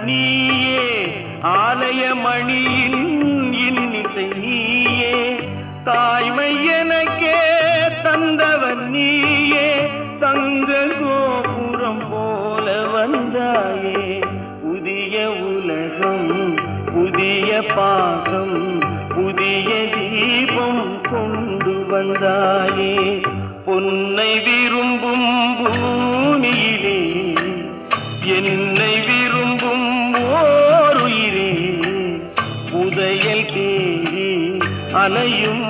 நீயே ஆலய மணியின் இன்னிசை நீயே தாய்மை எனக்கே தந்தவன் நீயே தங்க கோபுரம் போல வந்தாயே புதிய உலகம் புதிய பாசம் புதிய தீபம் கொண்டு வந்தாயே பொன்னை விரும்பும் பூமியிலே என்னை விரும்பும் ஓருயிரே புதையல் தேடி அலையும்